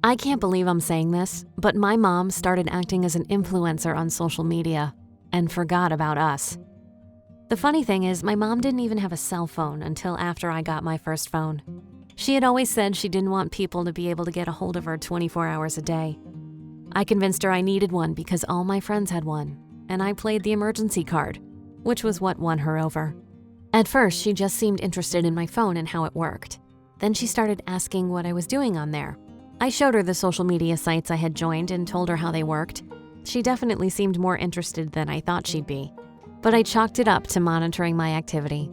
I can't believe I'm saying this, but my mom started acting as an influencer on social media and forgot about us. The funny thing is, my mom didn't even have a cell phone until after I got my first phone. She had always said she didn't want people to be able to get a hold of her 24 hours a day. I convinced her I needed one because all my friends had one, and I played the emergency card, which was what won her over. At first, she just seemed interested in my phone and how it worked. Then she started asking what I was doing on there. I showed her the social media sites I had joined and told her how they worked. She definitely seemed more interested than I thought she'd be, but I chalked it up to monitoring my activity.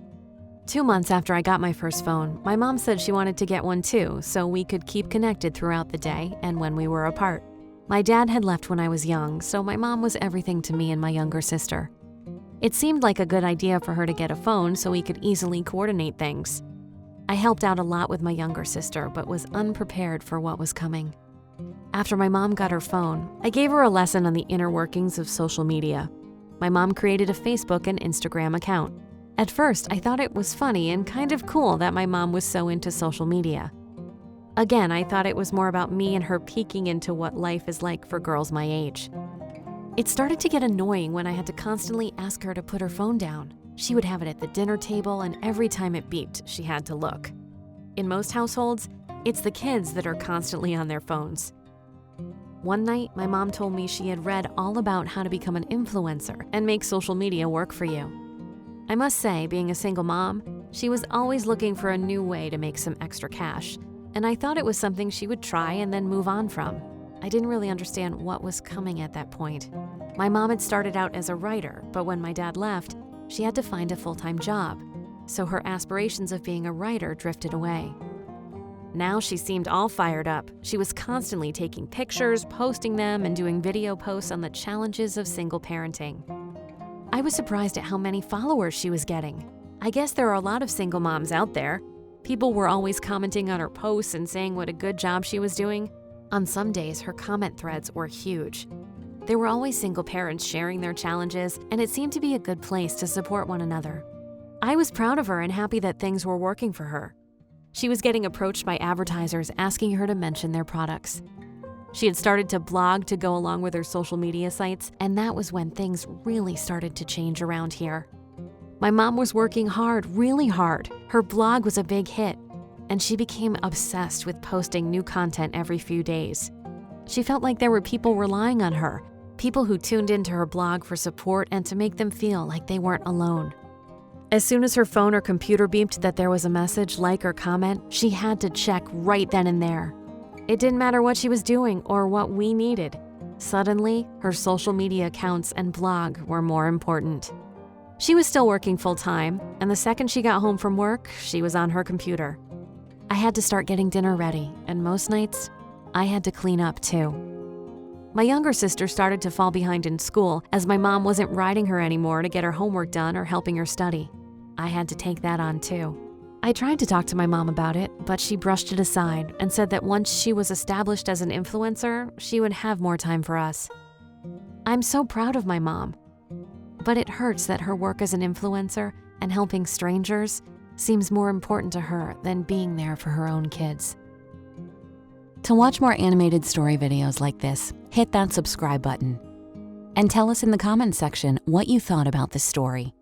2 months after I got my first phone, my mom said she wanted to get one too, so we could keep connected throughout the day and when we were apart. My dad had left when I was young, so my mom was everything to me and my younger sister. It seemed like a good idea for her to get a phone so we could easily coordinate things. I helped out a lot with my younger sister, but was unprepared for what was coming. After my mom got her phone, I gave her a lesson on the inner workings of social media. My mom created a Facebook and Instagram account. At first, I thought it was funny and kind of cool that my mom was so into social media. Again, I thought it was more about me and her peeking into what life is like for girls my age. It started to get annoying when I had to constantly ask her to put her phone down. She would have it at the dinner table, and every time it beeped, she had to look. In most households, it's the kids that are constantly on their phones. One night, my mom told me she had read all about how to become an influencer and make social media work for you. I must say, being a single mom, she was always looking for a new way to make some extra cash, and I thought it was something she would try and then move on from. I didn't really understand what was coming at that point. My mom had started out as a writer, but when my dad left, she had to find a full-time job, so her aspirations of being a writer drifted away. Now she seemed all fired up. She was constantly taking pictures, posting them, and doing video posts on the challenges of single parenting. I was surprised at how many followers she was getting. I guess there are a lot of single moms out there. People were always commenting on her posts and saying what a good job she was doing. On some days, her comment threads were huge. There were always single parents sharing their challenges, and it seemed to be a good place to support one another. I was proud of her and happy that things were working for her. She was getting approached by advertisers asking her to mention their products. She had started to blog to go along with her social media sites, and that was when things really started to change around here. My mom was working hard, really hard. Her blog was a big hit, and she became obsessed with posting new content every few days. She felt like there were people relying on her, people who tuned into her blog for support and to make them feel like they weren't alone. As soon as her phone or computer beeped that there was a message, like, or comment, she had to check right then and there. It didn't matter what she was doing or what we needed. Suddenly, her social media accounts and blog were more important. She was still working full-time, and the second she got home from work, she was on her computer. I had to start getting dinner ready, and most nights, I had to clean up too. My younger sister started to fall behind in school as my mom wasn't riding her anymore to get her homework done or helping her study. I had to take that on too. I tried to talk to my mom about it, but she brushed it aside and said that once she was established as an influencer, she would have more time for us. I'm so proud of my mom, but it hurts that her work as an influencer and helping strangers seems more important to her than being there for her own kids. To watch more animated story videos like this, hit that subscribe button and tell us in the comments section what you thought about this story.